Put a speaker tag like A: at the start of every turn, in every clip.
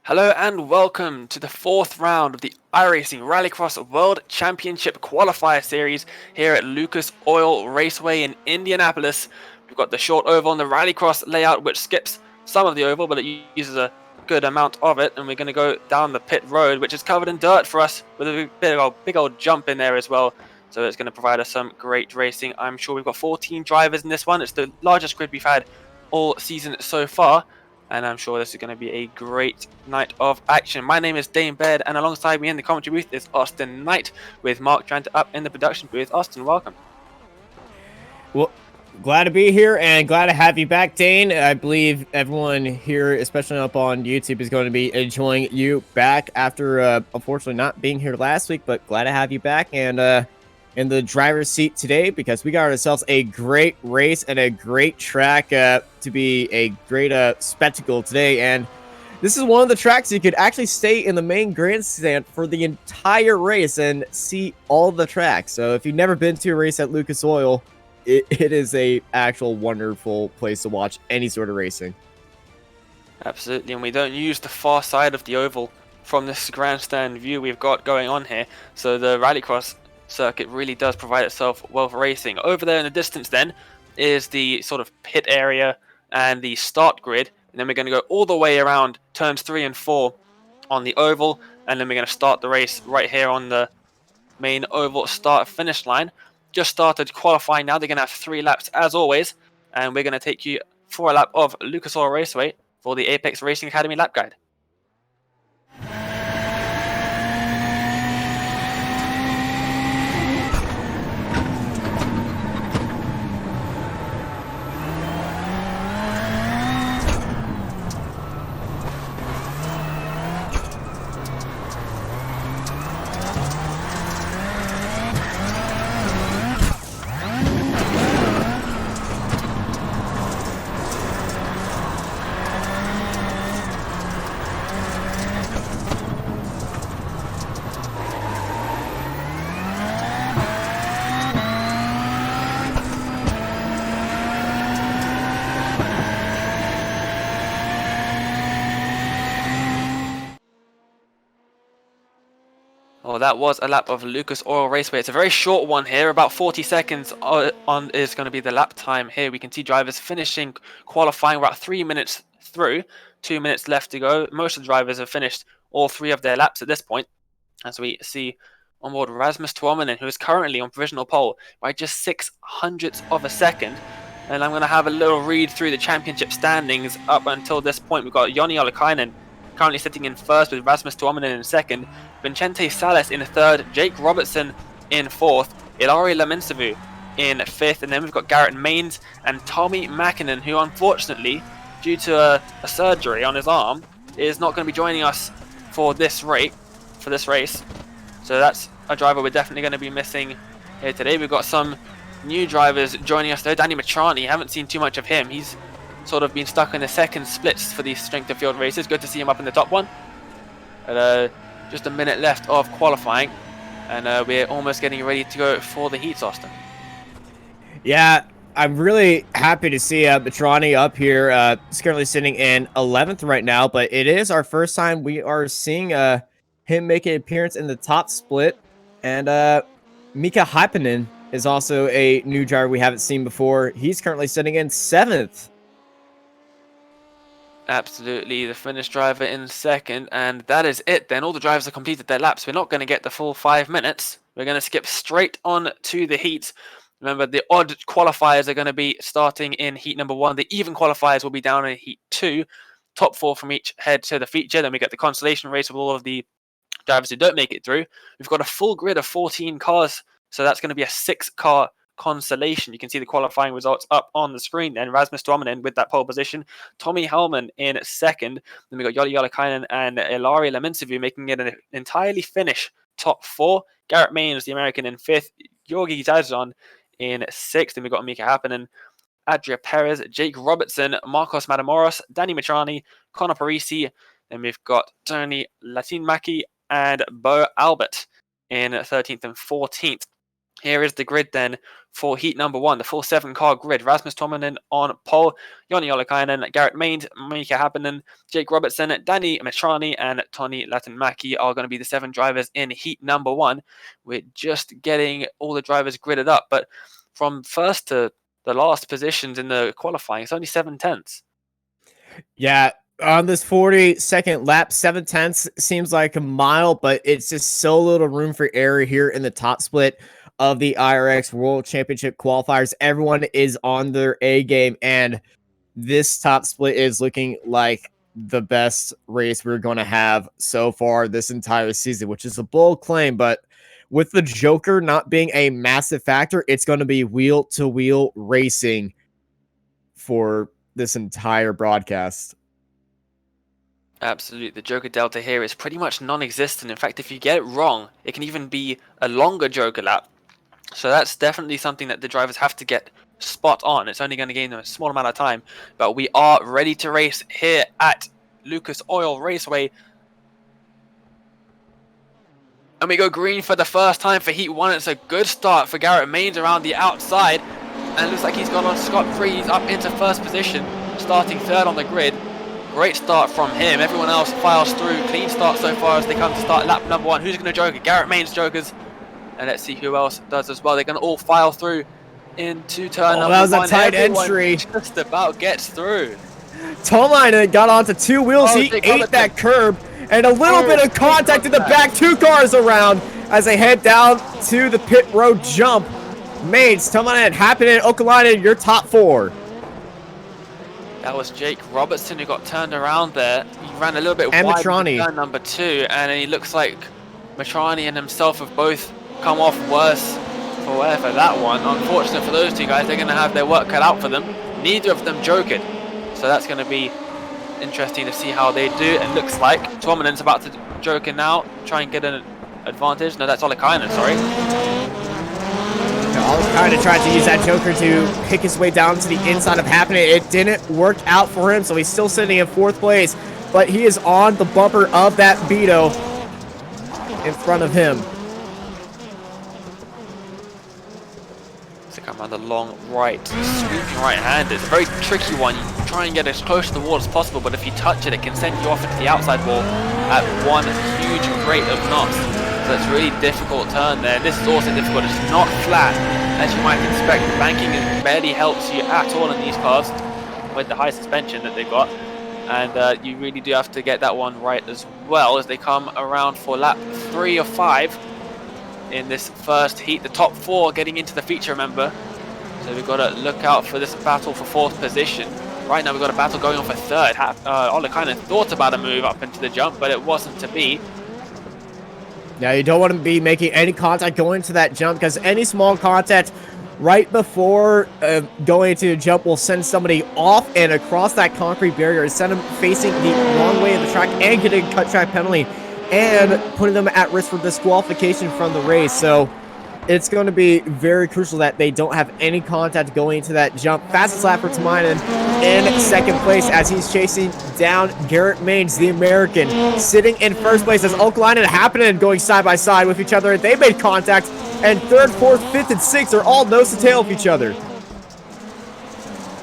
A: Hello and welcome to the fourth round of the iRacing Rallycross World Championship Qualifier Series here at Lucas Oil Raceway in Indianapolis. We've got the short oval on the Rallycross layout, which skips some of the oval, but it uses a good amount of it. And we're going to go down the pit road, which is covered in dirt for us, with a big old jump in there as well. So it's going to provide us some great racing. I'm sure we've got 14 drivers in this one. It's the largest grid we've had all season so far, and I'm sure this is going to be a great night of action. My name is Dane Baird, and alongside me in the commentary booth is Austin Knight, with Mark Trent up in the production booth. Austin, welcome.
B: Well, glad to be here and glad to have you back, Dane. I believe everyone here, especially up on YouTube, is going to be enjoying you back after unfortunately not being here last week, but glad to have you back and in the driver's seat today because we got ourselves a great race and a great track to be a great spectacle today. And this is one of the tracks you could actually stay in the main grandstand for the entire race and see all the tracks. So if you've never been to a race at Lucas Oil, it is a actual wonderful place to watch any sort of racing.
A: Absolutely, and we don't use the far side of the oval from this grandstand view we've got going on here, so the Rallycross circuit really does provide itself well for racing. Over there in the distance then is the sort of pit area and the start grid, and then we're going to go all the way around turns 3 and 4 on the oval, and then we're going to start the race right here on the main oval start finish line. Just started qualifying now. They're going to have 3 laps as always, and we're going to take you for a lap of Lucas Oil Raceway for the Apex Racing Academy lap guide. Well, that was a lap of Lucas Oil Raceway. It's a very short one here, about 40 seconds on is going to be the lap time here. We can see drivers finishing qualifying about 3 minutes through, 2 minutes left to go. Most of the drivers have finished all 3 of their laps at this point, as we see on board Rasmus Tuominen, who is currently on provisional pole by just 600ths of a second. And I'm going to have a little read through the championship standings up until this point. We've got Joni Olakainen currently sitting in first with Rasmus Tuominen in second, Vincente Sales in third, Jake Robertson in fourth, Ilari Laminsavu in fifth, and then we've got Garrett Maines and Tommy Mäkinen, who unfortunately, due to a surgery on his arm, is not going to be joining us for this race. So that's a driver we're definitely going to be missing here today. We've got some new drivers joining us though. Danny Matrani, haven't seen too much of him. He's sort of been stuck in the second splits for these strength of field races. Good to see him up in the top one. But, just a minute left of qualifying, and we're almost getting ready to go for the heats, Austin.
B: Yeah, I'm really happy to see Matrani up here. He's currently sitting in 11th right now, but it is our first time we are seeing him make an appearance in the top split. And Mika Hyppinen is also a new driver we haven't seen before. He's currently sitting in 7th.
A: Absolutely, the Finnish driver in second, and that is it then. All the drivers have completed their laps. We're not going to get the full 5 minutes. We're going to skip straight on to the heats. Remember, the odd qualifiers are going to be starting in heat number 1. The even qualifiers will be down in heat 2. Top 4 from each head to the feature. Then we get the consolation race with all of the drivers who don't make it through. We've got a full grid of 14 cars, so that's going to be a 6-car consolation. You can see the qualifying results up on the screen then. Rasmus Tuominen with that pole position, Tommy Hellman in second, then we got Joni Olakainen and Ilari Laminsavu making it an entirely Finnish top 4. Garrett Maines, the American, in 5th, Georgi Zazon in 6th, and we've got Mika Happinen, Adria Perez, Jake Robertson, Marcos Matamoros, Danny Matrani, Connor Parisi, then we've got Tony Latinmaki and Bo Albert in 13th and 14th. Here is the grid then for heat number 1, the full 7-car grid. Rasmus Tominen on pole, Joni Olakainen, Garrett Maines, Mika Happinen, Jake Robertson, Danny Metrani, and Toni Latinmäki are going to be the 7 drivers in heat number 1. We're just getting all the drivers gridded up, but from first to the last positions in the qualifying, it's only 7/10.
B: Yeah, on this 40-second lap, 7/10 seems like a mile, but it's just so little room for error here in the top split of the iRacing World Championship qualifiers. Everyone is on their A game, and this top split is looking like the best race we're going to have so far this entire season, which is a bold claim, but with the Joker not being a massive factor, it's going to be wheel-to-wheel racing for this entire broadcast.
A: Absolutely. The Joker Delta here is pretty much non-existent. In fact, if you get it wrong, it can even be a longer Joker lap. So that's definitely something that the drivers have to get spot on. It's only going to gain them a small amount of time. But we are ready to race here at Lucas Oil Raceway. And we go green for the first time for Heat 1. It's a good start for Garrett Maines around the outside. And it looks like he's gone on scot-free. He's up into first position, starting third on the grid. Great start from him. Everyone else files through. Clean start so far as they come to start lap number 1. Who's going to joker? Garrett Maines jokers. And let's see who else does as well. They're going to all file through into turn number 1.
B: That was a tight entry.
A: Just about gets through.
B: Tomlin got onto 2 wheels. He ate that curb. And a little bit of contact in the back. 2 cars around as they head down to the pit road jump. Maines, Tomlin, Happinen, Okalainen, your top 4.
A: That was Jake Robertson who got turned around there. He ran a little bit
B: and
A: wide
B: Metrani.
A: in turn number 2, and he looks like Metrani and himself have both come off worse for that one. Unfortunate for those 2 guys, they're going to have their work cut out for them. Neither of them jokered, so that's going to be interesting to see how they do. It looks like Tomlin's about to joker now, try and get an advantage. No, that's Olakainen, sorry.
B: Olakainen tried to use that joker to pick his way down to the inside of Happinen. It didn't work out for him, so he's still sitting in 4th place, but he is on the bumper of that Beetle in front of him.
A: To come around the long right, sweeping right-handed. It's a very tricky one. You try and get as close to the wall as possible, but if you touch it, it can send you off into the outside wall at one huge rate of knots. So it's a really difficult turn there. This is also difficult. It's not flat, as you might expect. The banking barely helps you at all in these cars with the high suspension that they've got. And you really do have to get that one right as well as they come around for lap 3 of 5. In this first heat, the top 4 getting into the feature, remember. So we've got to look out for this battle for 4th position. Right now we've got a battle going on for 3rd. Olakainen thought about a move up into the jump, but it wasn't to be.
B: Now you don't want to be making any contact going to that jump, because any small contact right before going into the jump will send somebody off and across that concrete barrier and send them facing the wrong way of the track and getting a cut track penalty, and putting them at risk for disqualification from the race. So it's going to be very crucial that they don't have any contact going into that jump. Fastest lap for Tomlin in 2nd place as he's chasing down Garrett Maines, the American, sitting in 1st place as Okalainen and Happinen going side by side with each other. They made contact, and 3rd, 4th, 5th, and 6th are all nose to tail of each other.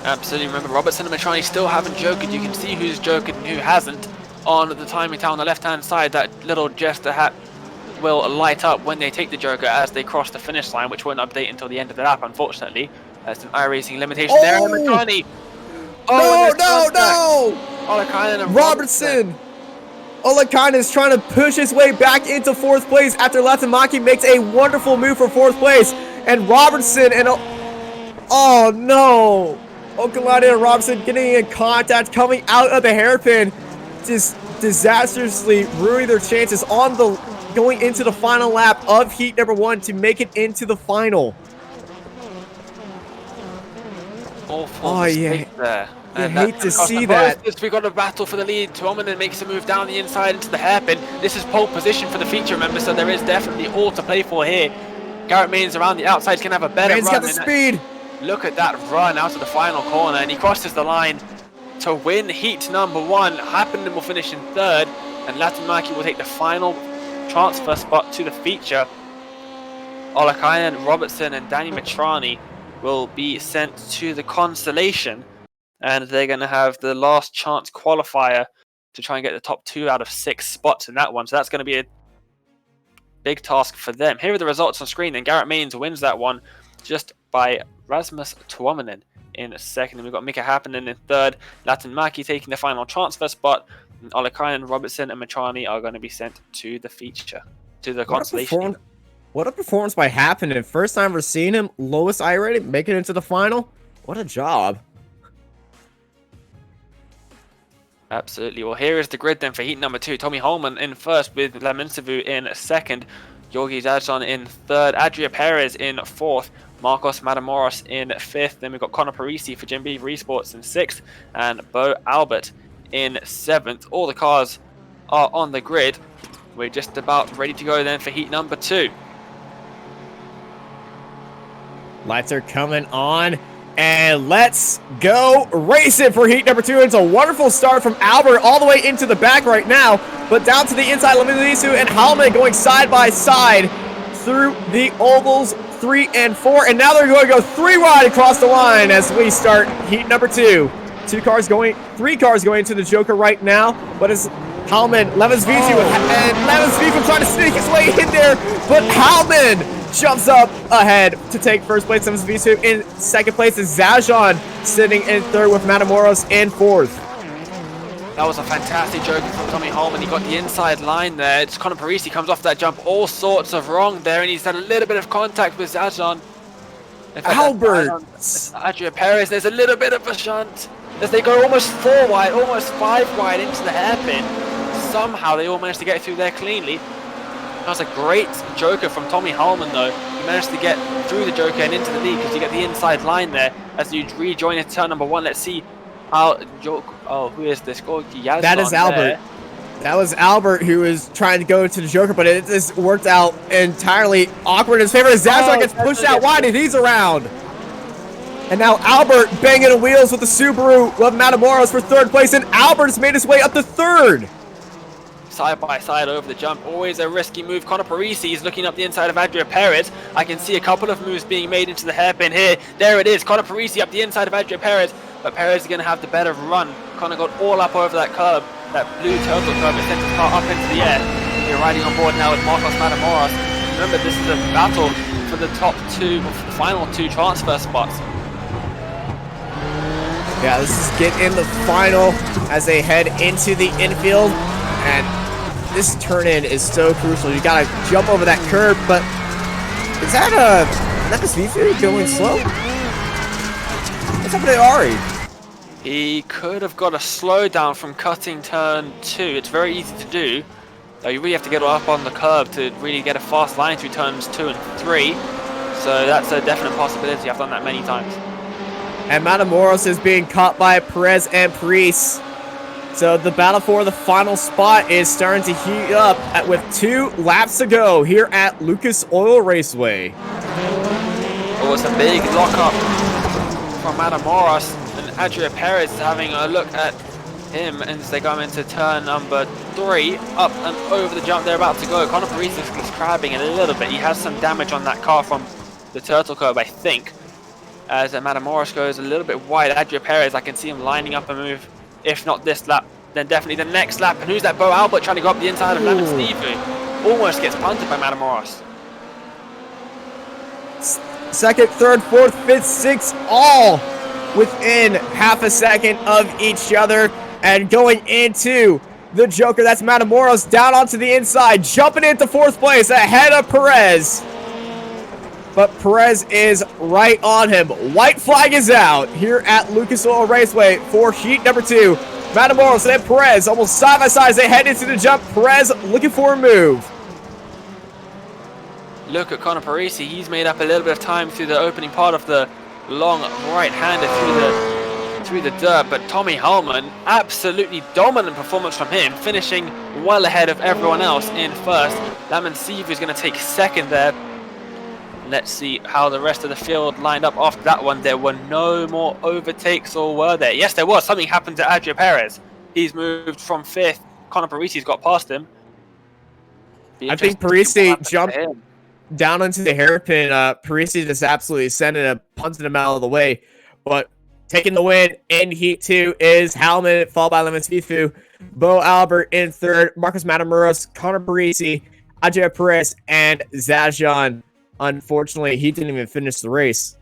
A: Absolutely. Remember, Robertson and Metrani still haven't jokered. You can see who's jokered and who hasn't on the timing tower on the left-hand side. That little gesture hat will light up when they take the joker as they cross the finish line, which won't update until the end of the lap, unfortunately. That's an iRacing limitation there. And Metrani.
B: No!
A: Olakainen and
B: Robertson! Olakainen is trying to push his way back into 4th place after Latimaki makes a wonderful move for 4th place. And Robertson and... Oh, no! Okalainen and Robertson getting in contact, coming out of the hairpin. Just disastrously ruining their chances on the going into the final lap of heat number 1 to make it into the final.
A: Awful mistake there.
B: I hate to see that.
A: We got a battle for the lead. Tomlin makes a move down the inside into the hairpin. This is pole position for the feature, remember, so there is definitely all to play for here. Garrett Maines around the outside can have a better run.
B: He's got the speed.
A: Look at that run out of the final corner, and he crosses the line to win heat number 1. Happinen will finish in 3rd, and Latimaki will take the final transfer spot to the feature. Olakainen, Robertson, and Danny Mitrani will be sent to the Consolation, and they're going to have the last chance qualifier to try and get the top 2 out of 6 spots in that one. So that's going to be a big task for them. Here are the results on screen, and Garrett Maines wins that one just by Rasmus Tuominen in second. And we've got Mika Happinen in third, Latin Maki taking the final transfer spot. Olakainen, Robertson, and Mitrani are going to be sent to the feature, to the Consolation.
B: What a performance by Happinen. First time we're seeing him, lowest I rating, make it into the final. What a job.
A: Absolutely. Well, here is the grid then for heat number 2. Tommy Holman in first with Laminsavu in second. Georgi Zadzon in third. Adria Perez in fourth. Marcos Matamoros in fifth. Then we've got Connor Parisi for Jim Beaver Esports in sixth. And Bo Albert in seventh. All the cars are on the grid. We're just about ready to go then for heat number 2.
B: Lights are coming on. And let's go race it for heat number 2. It's a wonderful start from Albert all the way into the back right now. But down to the inside, Laminisu and Hallman going side by side through the ovals 3 and 4. And now they're going to go 3 wide across the line as we start heat number 2. 3 cars going into the Joker right now. But it's Hallman, Levensviku, and Levensviku trying to sneak his way in there. But Hallman jumps up ahead to take first place. Levensviku in second place is Zajon sitting in third with Matamoros in fourth.
A: That was a fantastic joke from Tommy Holman. He got the inside line there. It's Connor Parisi comes off that jump all sorts of wrong there, and he's had a little bit of contact with Zajon.
B: Albert!
A: Adria Perez, there's a little bit of a shunt as they go almost 4 wide, almost 5 wide into the hairpin. Somehow they all managed to get through there cleanly. That was a great joker from Tommy Hallman though. He managed to get through the joker and into the lead because you get the inside line there as you rejoin into turn number 1. Let's see how who is this?
B: That is Albert. There. That was Albert who was trying to go to the joker, but it just worked out entirely awkward in his favor. Zazar gets pushed out wide and he's around. And now Albert banging the wheels with the Subaru of Matamoros for third place, and Albert's made his way up to third.
A: Side by side over the jump, always a risky move. Connor Parisi is looking up the inside of Adria Perez. I can see a couple of moves being made into the hairpin here. There it is, Connor Parisi up the inside of Adria Perez, but Perez is going to have the better run. Connor got all up over that curb, that blue turtle curb, and sent his car up into the air. We're riding on board now with Marcos Matamoros. Remember, this is a battle for the top 2, final 2 transfer spots.
B: Yeah, this is get in the final as they head into the infield, and this turn-in is so crucial. You gotta jump over that curb, but is that Vifu going slow? What's happening to Ari?
A: He could have got a slowdown from cutting turn 2. It's very easy to do. Though you really have to get up on the curb to really get a fast line through turns 2 and 3. So that's a definite possibility. I've done that many times.
B: And Matamoros is being caught by Perez and Paris. So the battle for the final spot is starting to heat up with 2 laps to go here at Lucas Oil Raceway.
A: Oh, it's a big lockup from Matamoros, and Adria Perez is having a look at him as they go into turn number 3. Up and over the jump they're about to go. Connor Paris is crabbing a little bit. He has some damage on that car from the turtle curb, I think. As Matamoros goes a little bit wide, Adria Perez, I can see him lining up a move. If not this lap, then definitely the next lap. And who's that? Bo Albert trying to go up the inside of Lemon Stevie. Almost gets punted by Matamoros.
B: Second, third, fourth, fifth, sixth, all within half a second of each other. And going into the Joker, that's Matamoros down onto the inside, jumping into fourth place ahead of Perez. But Perez is right on him. White flag is out here at Lucas Oil Raceway for heat number 2. Matamoros and Perez almost side by side as they head into the jump. Perez looking for a move.
A: Look at Connor Parisi. He's made up a little bit of time through the opening part of the long right-hander through the dirt. But Tommy Hallman, absolutely dominant performance from him, finishing well ahead of everyone else in first. Lamin Sivu is going to take second there. Let's see how the rest of the field lined up after that one. There were no more overtakes, or were there? Yes, there was. Something happened to Adria Perez. He's moved from 5th. Connor Parisi's got past him.
B: I think Parisi jumped. down into the hairpin. Parisi just absolutely sending him, punting him out of the way. But taking the win in Heat 2 is Halman, followed by Lemon Sifu, Bo Albert in third, Marcus Matamoros, Connor Parisi, Ajay Perez, and Zajan. Unfortunately, he didn't even finish the race.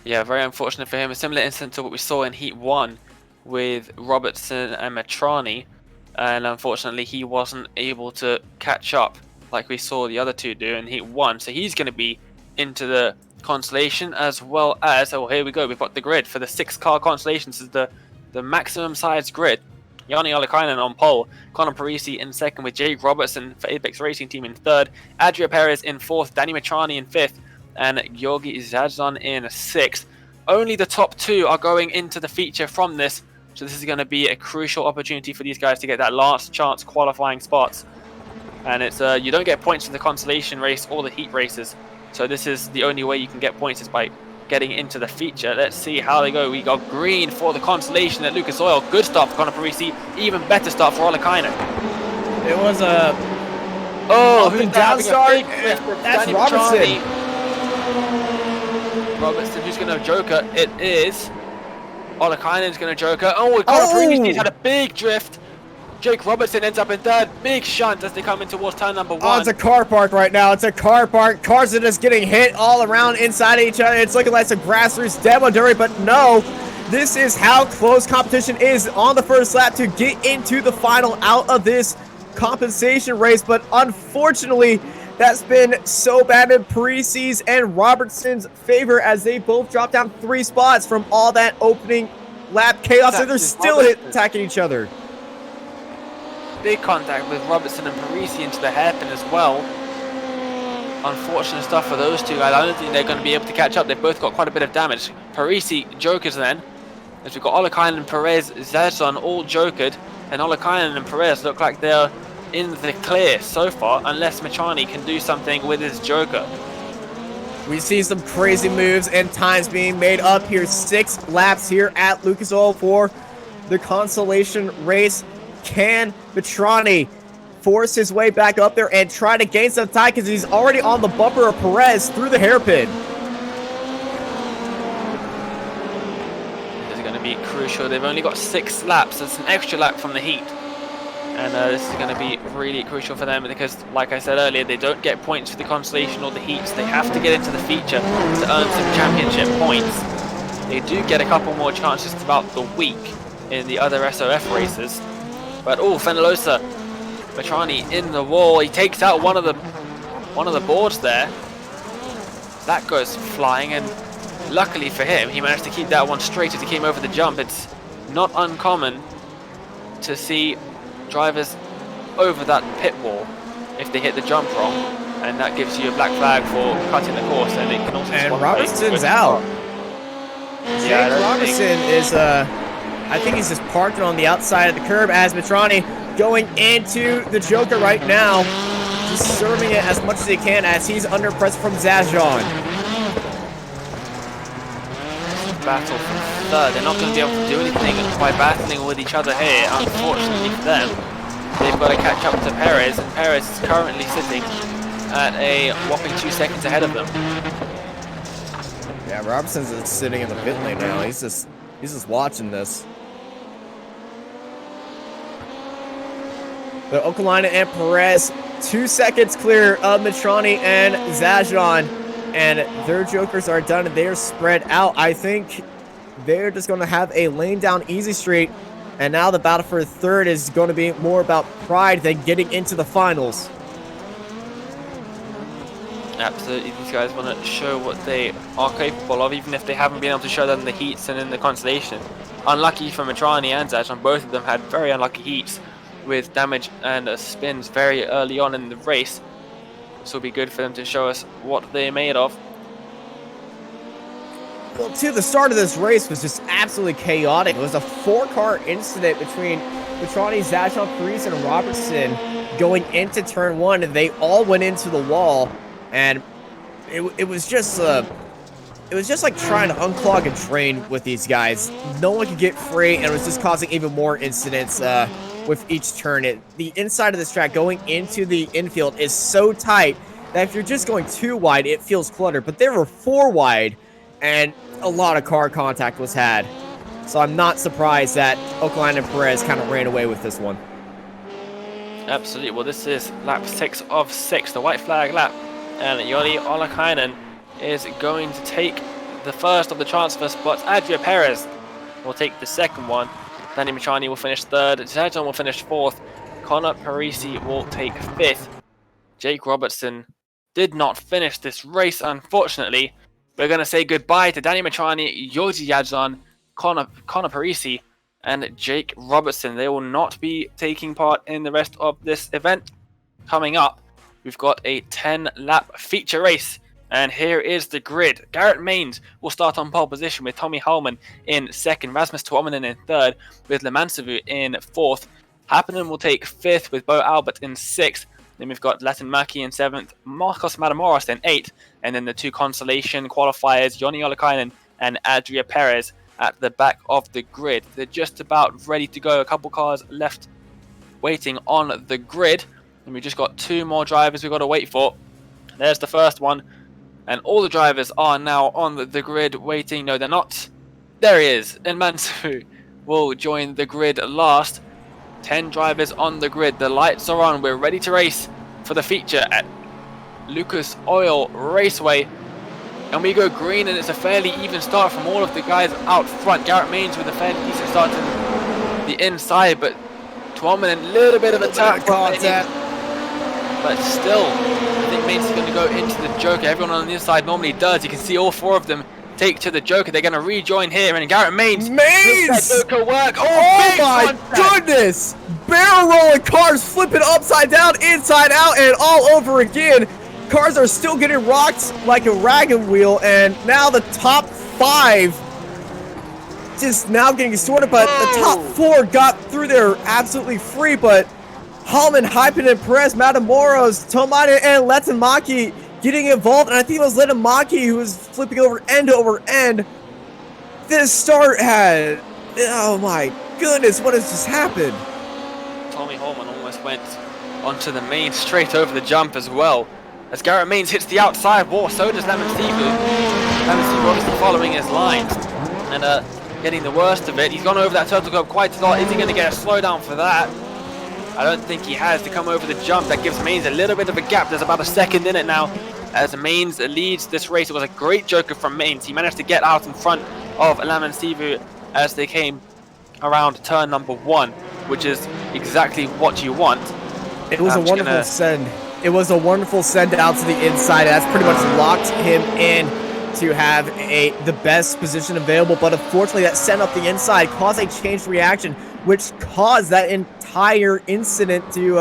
A: Yeah, very unfortunate for him. A similar incident to what we saw in Heat 1 with Robertson and Metrani. And unfortunately, he wasn't able to catch up like we saw the other two do in Heat 1. So he's going to be into the Consolation, as well as, oh, here we go. We've got the grid for the 6-car Consolation. This is the maximum size grid. Yanni Alakainen on pole, Conor Parisi in second with Jake Robertson for Apex Racing Team in third, Adria Perez in fourth, Danny Metrani in fifth, and Georgi Zadzan in sixth. Only the top two are going into the feature from this, so this is going to be a crucial opportunity for these guys to get that last chance qualifying spots. And it's you don't get points in the Consolation race or the Heat races, so this is the only way you can get points is by getting into the feature. Let's see how they go. We got green for the Consolation at Lucas Oil. Good start for Conor Parisi. Even better start for Alakainen.
B: It was a
A: who's
B: down start. That's Robertson.
A: Robertson, who's going to joker? It is Alakainen's going to joker. Oh, Conor Parisi's had a big drift. Jake Robertson ends up in third. Big shunt as they come in towards turn number 1.
B: Oh, it's a car park right now. It's a car park. Cars are just getting hit all around inside of each other. It's looking like some grassroots demo derby, but no. This is how close competition is on the first lap to get into the final out of this compensation race. But unfortunately, that's been so bad in Parisi's and Robertson's favor as they both dropped down 3 spots from all that opening lap chaos, and they're still attacking each other.
A: Big contact with Robertson and Parisi into the hairpin as well. Unfortunate stuff for those two guys. I don't think they're going to be able to catch up. They've both got quite a bit of damage. Parisi jokers then, as we've got Alakainen and Perez, Zedzon all jokered, and Alakainen and Perez look like they're in the clear so far, unless Metrani can do something with his joker.
B: We see some crazy moves and times being made up here. 6 laps here at Lucas Oil for the Consolation race. Can Metrani force his way back up there and try to gain some time, because he's already on the bumper of Perez through the hairpin?
A: This is going to be crucial. They've only got 6 laps. It's an extra lap from the heat. And this is going to be really crucial for them because, like I said earlier, they don't get points for the Consolation or the heats. They have to get into the feature to earn some championship points. They do get a couple more chances throughout the week in the other SOF races. But Fenelosa, Metrani in the wall. He takes out one of the boards there. That goes flying, and luckily for him, he managed to keep that one straight as he came over the jump. It's not uncommon to see drivers over that pit wall if they hit the jump wrong, and that gives you a black flag for cutting the course, and it can also.
B: And Robertson's out.
A: Yeah,
B: Robertson is I think he's just parked on the outside of the curb as Metrani going into the joker right now, just serving it as much as he can as he's under pressure from Zajan.
A: Battle for third. They're not going to be able to do anything by battling with each other here, unfortunately for them. They've got to catch up to Perez, and Perez is currently sitting at a whopping 2 seconds ahead of them.
B: Yeah, Robertson's just sitting in the pit lane now. He's just watching this. But Okalainen and Perez 2 seconds clear of Metrani and Zajan, and their jokers are done and they're spread out. I think they're just going to have a lane down easy street, and now the battle for third is going to be more about pride than getting into the finals. Absolutely,
A: these guys want to show what they are capable of, even if they haven't been able to show that in the heats and in the Consolation. Unlucky for Metrani and Zajan, both of them had very unlucky heats with damage and spins very early on in the race. This will be good for them to show us what they're made of.
B: Well, too, the start of this race was just absolutely chaotic. It was a 4-car incident between Metrani, Zajan, Parisi, and Robertson going into turn 1, and they all went into the wall. And it was just like trying to unclog a drain with these guys. No one could get free, and it was just causing even more incidents. with each turn. The inside of this track going into the infield is so tight that if you're just going too wide, it feels cluttered. But there were 4 wide, and a lot of car contact was had. So I'm not surprised that Okalainen and Perez kind of ran away with this one.
A: Absolutely. Well, this is lap 6 of 6, the white flag lap. And Joni Olakainen is going to take the first of the transfer spots. Adria Perez will take the second one. Danny Machani will finish 3rd. Sergio will finish 4th. Connor Parisi will take 5th. Jake Robertson did not finish this race, unfortunately. We're going to say goodbye to Danny Machani, Yoji Yadzon, Connor Parisi, and Jake Robertson. They will not be taking part in the rest of this event. Coming up, we've got a 10-lap feature race. And here is the grid. Garrett Maines will start on pole position with Tommy Hallman in 2nd, Rasmus Tuominen in 3rd, with Lemansavu in 4th. Happinen will take 5th with Bo Albert in 6th. Then we've got Latin Maki in 7th, Marcos Matamoros in 8th, and then the 2 Consolation qualifiers, Joni Olakainen and Adria Perez at the back of the grid. They're just about ready to go. A couple cars left waiting on the grid, and we've just got 2 more drivers we've got to wait for. There's the first one. And all the drivers are now on the grid waiting. No, they're not. There he is. And Mansu will join the grid last. 10 drivers on the grid. The lights are on. We're ready to race for the feature at Lucas Oil Raceway. And we go green, and it's a fairly even start from all of the guys out front. Garrett Maines with a fairly decent start to the inside, but Tuominen, a little bit of attack. But still, I think Maines is going to go into the Joker. Everyone on the inside normally does. You can see all 4 of them take to the Joker. They're going to rejoin here, and Garrett Maines! That Joker work!
B: Oh my goodness! Barrel rolling cars flipping upside down, inside out, and all over again. Cars are still getting rocked like a wagon wheel, and now the top 5 just now getting sorted, but the top 4 got through there absolutely free, but Hallman, Hypinen, Perez, Matamoros, Tomine, and Letamaki getting involved, and I think it was Letamaki who was flipping over end. This start had, oh my goodness, what has just happened?
A: Tommy Hallman almost went onto the main straight over the jump as well. As Garrett Maines hits the outside wall, so does Lemansivu. Lemansivu obviously following his lines and getting the worst of it. He's gone over that turtle curb quite a lot. Is he going to get a slowdown for that? I don't think he has to come over the jump. That gives Maines a little bit of a gap. There's about a second in it now as Maines leads this race. It was a great Joker from Maines. He managed to get out in front of Lemansivu as they came around turn number 1, which is exactly what you want.
B: It was a wonderful send. It was a wonderful send out to the inside. That's pretty much locked him in to have the best position available. But unfortunately, that send up the inside caused a changed reaction, which caused that entire incident to,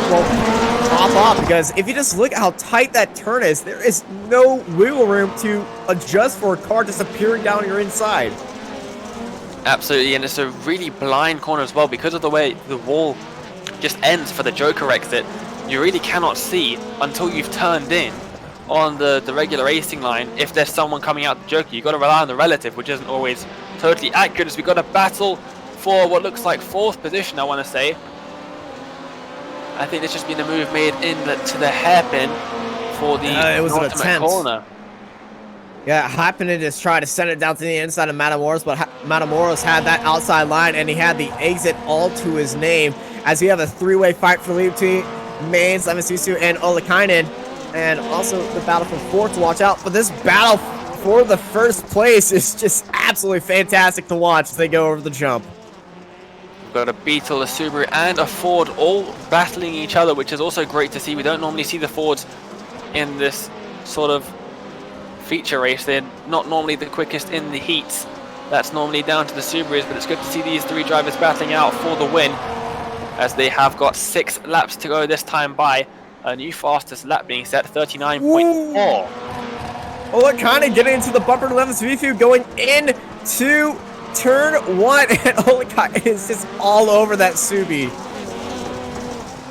B: pop off. Because if you just look at how tight that turn is, there is no wiggle room to adjust for a car just appearing down your inside.
A: Absolutely, and it's a really blind corner as well because of the way the wall just ends for the Joker exit. You really cannot see until you've turned in on the regular racing line if there's someone coming out the Joker. You've got to rely on the relative, which isn't always totally accurate, as we've got a battle for what looks like 4th position, I want to say. I think there's just been a move made to the hairpin for the
B: it was an attempt.
A: Corner.
B: Yeah, Hypinen just tried to send it down to the inside of Matamoros, but Matamoros had that outside line, and he had the exit all to his name, as we have a 3-way fight for lead between Maines, Lemansivu, and Olakainen, and also the battle for 4th to watch out. But this battle for the first place is just absolutely fantastic to watch as they go over the jump.
A: We've got a Beetle, a Subaru, and a Ford all battling each other, which is also great to see. We don't normally see the Fords in this sort of feature race. They're not normally the quickest in the heats. That's normally down to the Subarus, but it's good to see these 3 drivers battling out for the win, as they have got 6 laps to go this time by. A new fastest lap being set, 39.4.
B: Olakainen getting into the bumper to Lemansivu, going into turn 1, and Olakainen is just all over that Subi.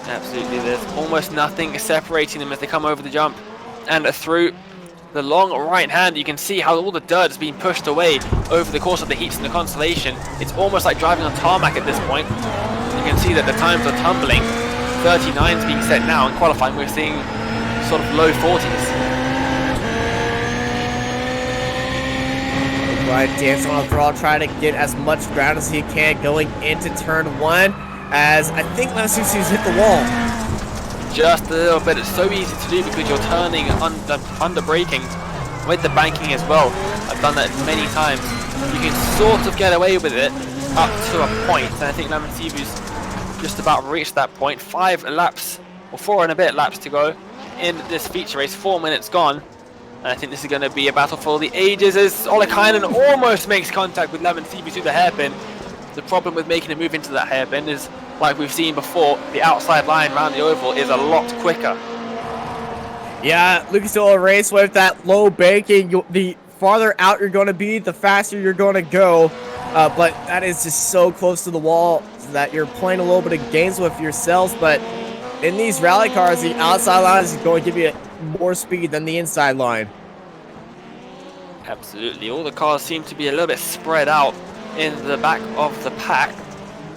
A: Absolutely, there's almost nothing separating them as they come over the jump and through the long right hand. You can see how all the dirt is being pushed away over the course of the heats in the Consolation. It's almost like driving on tarmac at this point. You can see that the times are tumbling. 39's being set now. In qualifying, we're seeing sort of low 40s.
B: Right, dancing on the throttle, trying to get as much ground as he can going into turn 1, as I think Lasusi's hit the wall.
A: Just a little bit. It's so easy to do because you're turning under braking with the banking as well. I've done that many times. You can sort of get away with it up to a point, and I think Lamansivu's just about reached that point. 5 laps, or 4 and a bit laps to go in this feature race. 4 minutes gone. And I think this is going to be a battle for the ages as Ollikainen almost makes contact with Lamansivu through the hairpin. The problem with making a move into that hairpin is, like we've seen before, the outside line around the oval is a lot quicker.
B: Yeah, Lucas Oil race with that low banking, the farther out you're going to be, the faster you're going to go. But that is just so close to the wall that you're playing a little bit of games with yourselves. But in these rally cars, the outside line is going to give you more speed than the inside line.
A: Absolutely. All the cars seem to be a little bit spread out in the back of the pack.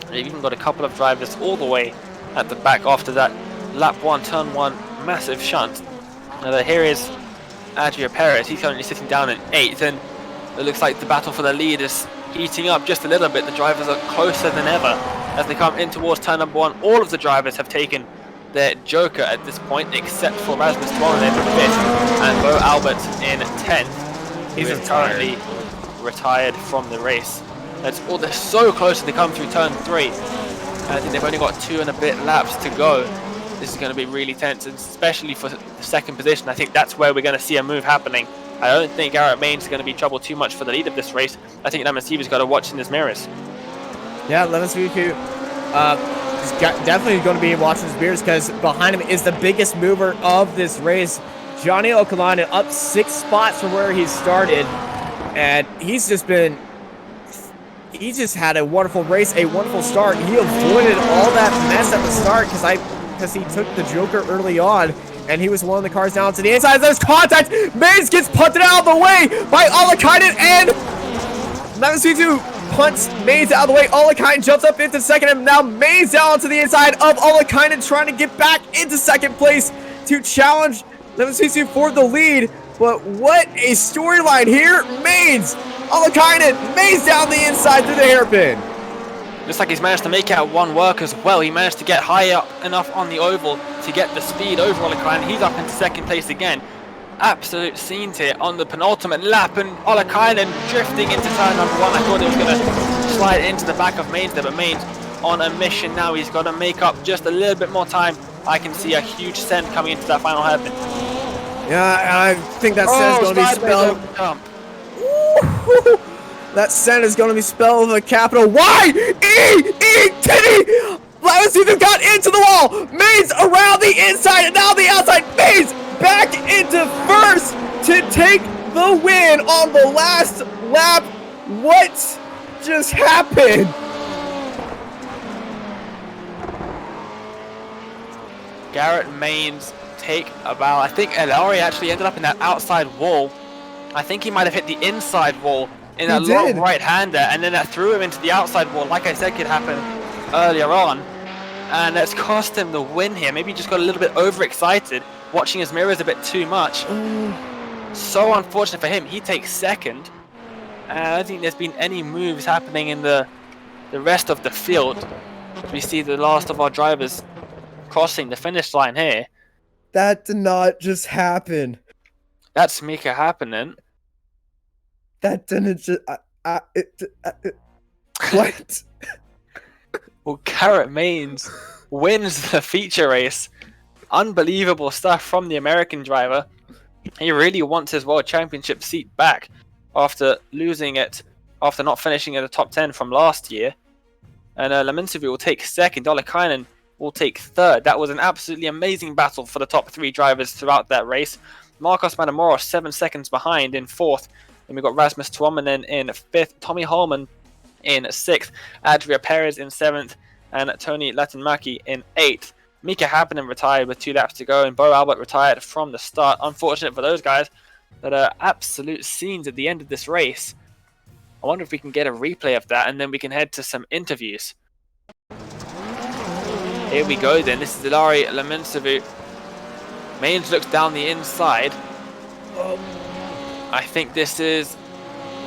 A: They've even got a couple of drivers all the way at the back after that lap 1, turn 1 massive shunt. Now here is Adria Perez. He's currently sitting down in 8th, and it looks like the battle for the lead is heating up just a little bit. The drivers are closer than ever as they come in towards turn number 1. All of the drivers have taken their joker at this point, except for Rasmus Tuonen in 5th and Bo Albert in 10th. He's currently retired from the race. They're so close as they come through turn 3. And I think they've only got 2 and a bit laps to go. This is going to be really tense, and especially for the second position. I think that's where we're going to see a move happening. I don't think Garrett Maines is going to be trouble too much for the lead of this race. I think Lamansivu's got to watch in his mirrors.
B: Yeah, Lamansivu definitely going to be watching his mirrors, because behind him is the biggest mover of this race, Johnny Okalana, up 6 spots from where he started, and he just had a wonderful race, a wonderful start. He avoided all that mess at the start because he took the joker early on, and he was one of the cars down to the inside. There's contact. Maines gets punted out of the way by Ollikainen, and Lamansivu punts Maines out of the way. Ollikainen jumps up into second, and now Maines down to the inside of Ollikainen, trying to get back into second place to challenge Lamansivu for the lead. But what a storyline here. Maines, Ollikainen, Maines down the inside through the hairpin.
A: Looks like he's managed to make out one work as well. He managed to get high up enough on the oval to get the speed over Ollikainen. He's up into second place again. Absolute scenes here on the penultimate lap, and Ollikainen drifting into turn number 1. I thought he was going to slide into the back of Maines there, but Maines on a mission now. He's got to make up just a little bit more time. I can see a huge send coming into that final hairpin.
B: Yeah, I think that send is going to be spelled. That send is going to be spelled with a capital Y-E-E-T. Lamansivu got into the wall. Maines around the inside, and now the outside. Maines back into first to take the win on the last lap. What just happened?
A: Garrett Maines take about, I think Elari actually ended up in that outside wall. I think he might have hit the inside wall in that long right-hander, and then that threw him into the outside wall. Like I said, could happen earlier on, and that's cost him the win here. Maybe he just got a little bit overexcited, watching his mirrors a bit too much. So unfortunate for him. He takes second. I don't think there's been any moves happening in the rest of the field. We see the last of our drivers crossing the finish line here.
B: That did not just happen.
A: That's Mika happening.
B: That didn't just... what?
A: Well, Garrett Maines wins the feature race. Unbelievable stuff from the American driver. He really wants his World Championship seat back after losing it, after not finishing in the top 10 from last year. And Lamansivu will take second. Ollikainen will take third. That was an absolutely amazing battle for the top 3 drivers throughout that race. Marcos Matamoros 7 seconds behind in 4th. Then we've got Rasmus Tuomanen in 5th. Tommy Holman in 6th. Adria Perez in 7th. And Tony Latinmaki in 8th. Mika Hakkinen retired with 2 laps to go. And Bo Albert retired from the start. Unfortunate for those guys. That are absolute scenes at the end of this race. I wonder if we can get a replay of that. And then we can head to some interviews. Here we go then. This is Ilari Lemensevu. Mains looks down the inside. I think this is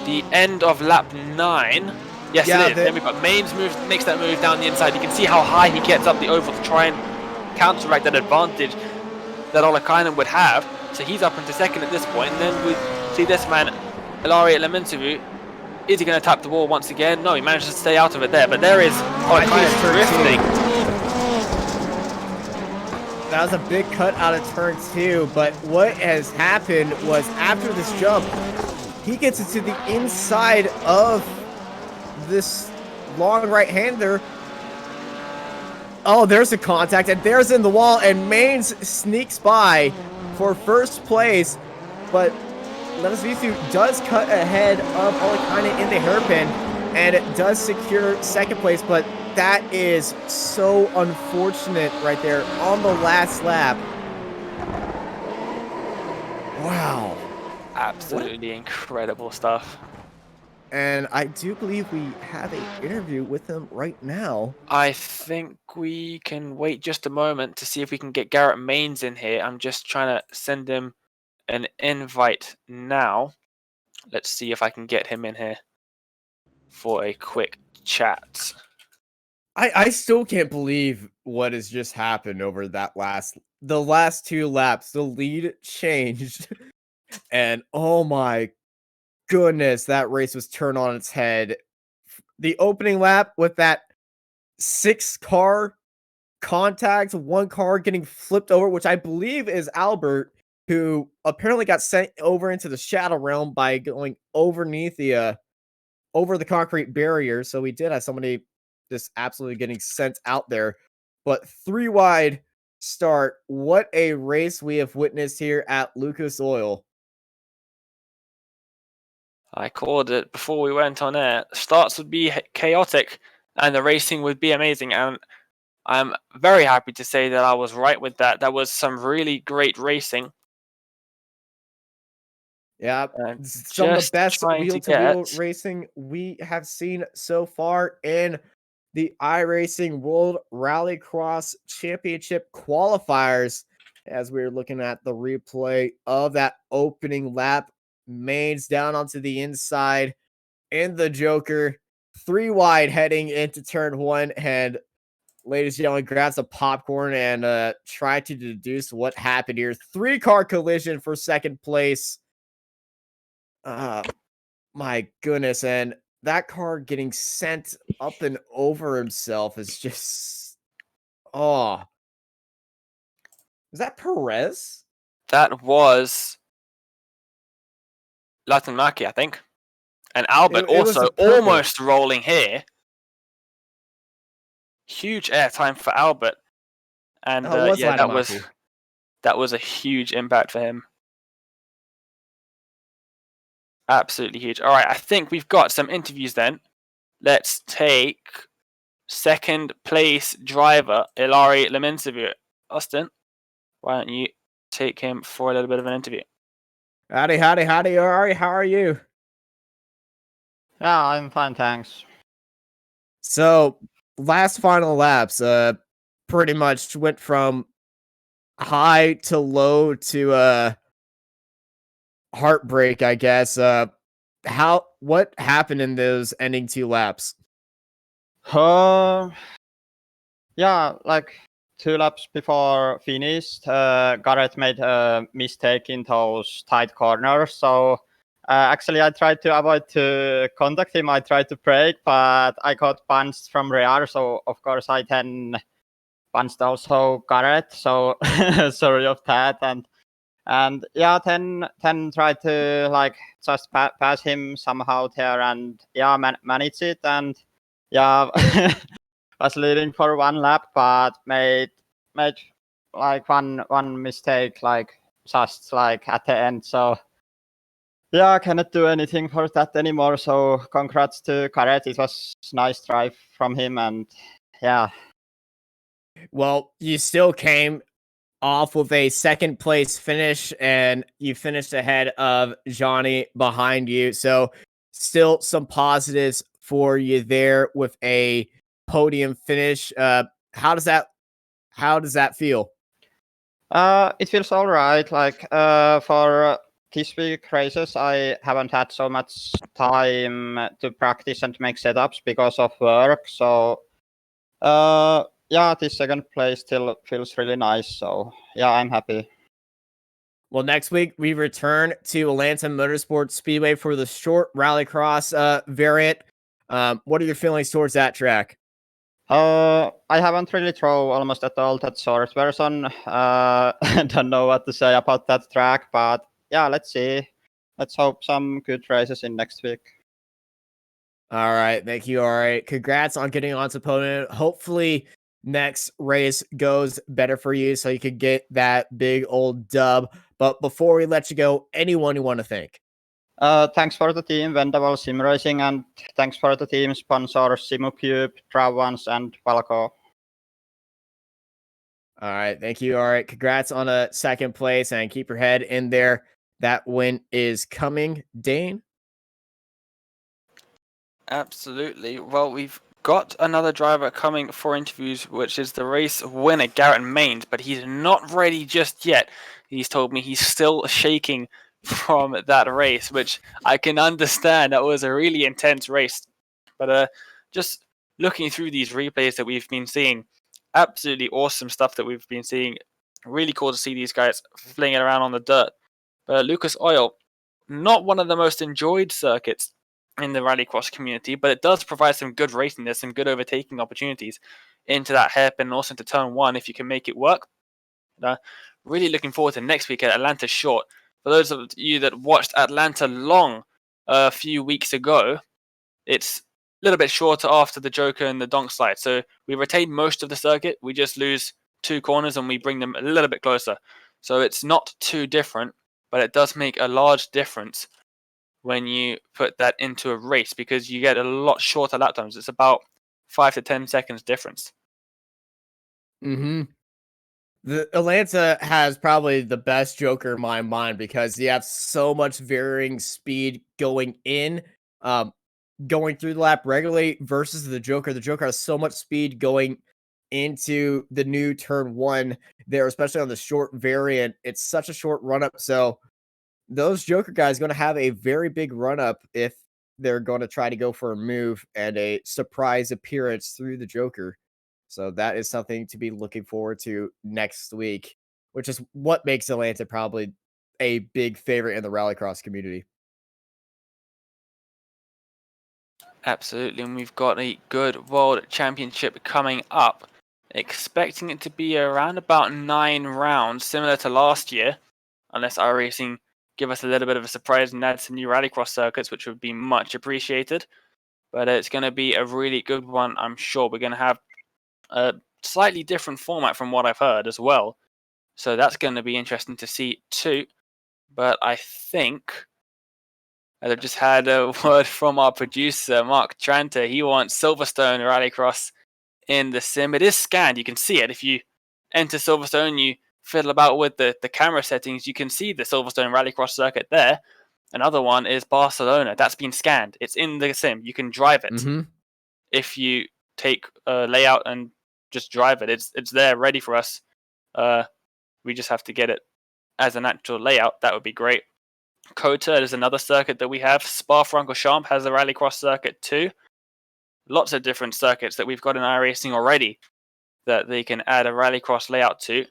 A: the end of lap 9. Yes,
B: Yeah,
A: it is. Then we've got Mains makes that move down the inside. You can see how high he gets up the oval to try and counteract that advantage that Olakainen would have. So he's up into second at this point. And then we see this man, Ilari Lemensevu. Is he going to tap the wall once again? No, he managed to stay out of it there. But there is Olakainen drifting.
B: That was a big cut out of turn 2, but what has happened was after this jump, he gets into the inside of this long right-hander. Oh, there's a contact, and there's in the wall, and Mains sneaks by for first place, but Lemensevu does cut ahead of Olakainen in the hairpin, and it does secure second place, but that is so unfortunate right there on the last lap. Wow.
A: Absolutely incredible stuff.
B: And I do believe we have an interview with him right now.
A: I think we can wait just a moment to see if we can get Garrett Mains in here. I'm just trying to send him an invite now. Let's see if I can get him in here for a quick chat.
B: I still can't believe what has just happened over the last 2 laps. The lead changed. And oh my goodness, that race was turned on its head. The opening lap with that 6-car contact, 1 car getting flipped over, which I believe is Albert, who apparently got sent over into the shadow realm by going underneath the over the concrete barrier. So we did have somebody just absolutely getting sent out there. But 3 wide start. What a race we have witnessed here at Lucas Oil.
A: I called it before we went on air. Starts would be chaotic and the racing would be amazing. And I'm very happy to say that I was right with that. That was some really great racing.
B: Yeah, some of the best wheel-to-wheel racing we have seen so far in the iRacing World Rallycross Championship Qualifiers. As we're looking at the replay of that opening lap, Mains down onto the inside in the Joker, 3 wide heading into turn 1, and ladies and gentlemen, grab some popcorn and try to deduce what happened here. 3-car collision for second place. My goodness, and that car getting sent up and over himself is just... Oh. Is that Perez?
A: That was Latinmaki, I think. And Albert
B: It was
A: also almost rolling here. Huge airtime for Albert. And yeah, that was a huge impact for him. Absolutely huge. All right, I think we've got some interviews then. Let's take second place driver, Ilari Lemensevu. Austin, why don't you take him for a little bit of an interview?
B: Howdy, Ilari. How are you?
C: Yeah, I'm fine, thanks.
B: So, last final laps, pretty much went from high to low to heartbreak, I guess. What happened in those ending 2 laps?
C: Yeah, like 2 laps before finished, Garrett made a mistake in those tight corners. So actually, I tried to avoid to contact him. I tried to brake, but I got punched from rear. So of course, I then punched also Garrett. So sorry of that. And yeah, then tried to like just pass him somehow there, and yeah, manage it, and yeah, was leading for 1 lap, but made like one mistake, like just like at the end. So yeah, I cannot do anything for that anymore. So congrats to Garrett. It was nice drive from him, and yeah.
B: Well, you still came off with a second place finish, and you finished ahead of Johnny behind you. So still some positives for you there with a podium finish. How does that How does that feel?
C: It feels all right. Like for this week races, I haven't had so much time to practice and make setups because of work. So yeah, this second place still feels really nice. So yeah, I'm happy.
B: Well, next week we return to Atlanta Motorsports Speedway for the short rallycross variant. What are your feelings towards that track?
C: I haven't really thrown almost at all that short version. Don't know what to say about that track, but yeah, let's see. Let's hope some good races in next week.
B: All right, thank you. All right, congrats on getting onto podium. Hopefully, next race goes better for you, so you could get that big old dub. But before we let you go, anyone you want to thank?
C: Thanks for the team, Vendaval Sim Racing, and thanks for the team sponsors SimuCube, Travans, and Valco.
B: All right, thank you. All right, congrats on a second place, and keep your head in there. That win is coming, Dane.
A: Absolutely. Well, we've got another driver coming for interviews, which is the race winner, Garrett Maines, but he's not ready just yet. He's told me he's still shaking from that race, which I can understand. That was a really intense race. But just looking through these replays that we've been seeing, absolutely awesome stuff that we've been seeing. Really cool to see these guys flinging around on the dirt. But Lucas Oil, not one of the most enjoyed circuits in the rallycross community, but it does provide some good racing. There's some good overtaking opportunities into that hairpin and also into turn one if you can make it work. Really looking forward to next week at Atlanta Short. For those of you that watched Atlanta Long a few weeks ago, it's a little bit shorter after the Joker and the Donk slide. So we retain most of the circuit. We just lose 2 corners and we bring them a little bit closer. So it's not too different, but it does make a large difference when you put that into a race because you get a lot shorter lap times. It's about 5 to 10 seconds difference.
B: Mm-hmm. The Atlanta has probably the best Joker in my mind because you have so much varying speed going in, going through the lap regularly versus the Joker. The Joker has so much speed going into the new turn one there, especially on the short variant. It's such a short run up. So those Joker guys going to have a very big run up if they're going to try to go for a move and a surprise appearance through the Joker. So that is something to be looking forward to next week, which is what makes Atlanta probably a big favorite in the rallycross community.
A: Absolutely, and we've got a good World Championship coming up. Expecting it to be around about 9 rounds, similar to last year, unless iRacing give us a little bit of a surprise and add some new rallycross circuits, which would be much appreciated. But it's going to be a really good one, I'm sure. We're going to have a slightly different format from what I've heard as well. So that's going to be interesting to see too. But I think I've just had a word from our producer, Mark Tranter. He wants Silverstone Rallycross in the sim. It is scanned. You can see it. If you enter Silverstone, you fiddle about with the camera settings, you can see the Silverstone Rallycross circuit there. Another one is Barcelona. That's been scanned. It's in the sim. You can drive it.
B: Mm-hmm.
A: If you take a layout and just drive it, it's there ready for us. We just have to get it as an actual layout. That would be great. Kota is another circuit that we have. Spa-Francorchamps has a rallycross circuit too. Lots of different circuits that we've got in iRacing already that they can add a rallycross layout to,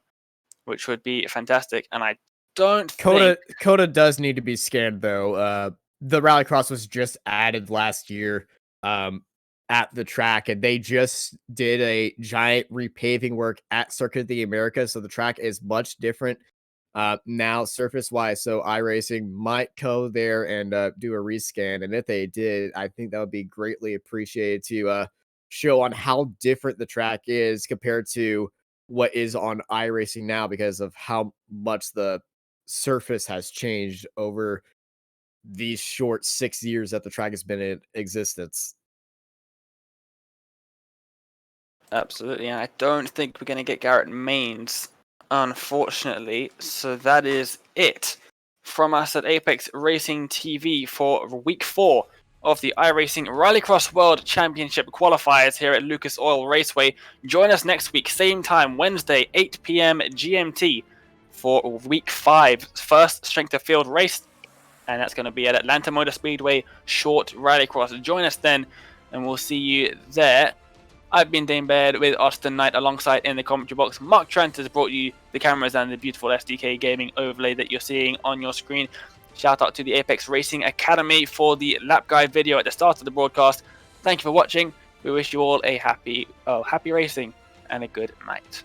A: which would be fantastic. And I don't think
B: Coda does need to be scanned though. The rallycross was just added last year at the track, and they just did a giant repaving work at Circuit of the Americas, so the track is much different now surface wise. So iRacing might go there and do a rescan, and if they did, I think that would be greatly appreciated to show on how different the track is compared to what is on iRacing now because of how much the surface has changed over these short 6 years that the track has been in existence.
A: absolutely, and I don't think we're going to get Garrett Maines, unfortunately. So that is it from us at Apex Racing TV for week 4 of the iRacing Rallycross World Championship Qualifiers here at Lucas Oil Raceway. Join us next week, same time, Wednesday, 8 p.m. GMT for week 5, first strength of field race, and that's going to be at Atlanta Motor Speedway Short Rallycross. Join us then, and we'll see you there. I've been Dane Baird with Austin Knight alongside in the commentary box. Mark Trent has brought you the cameras and the beautiful SDK gaming overlay that you're seeing on your screen. Shout out to the Apex Racing Academy for the lap guide video at the start of the broadcast. Thank you for watching. We wish you all a happy racing and a good night.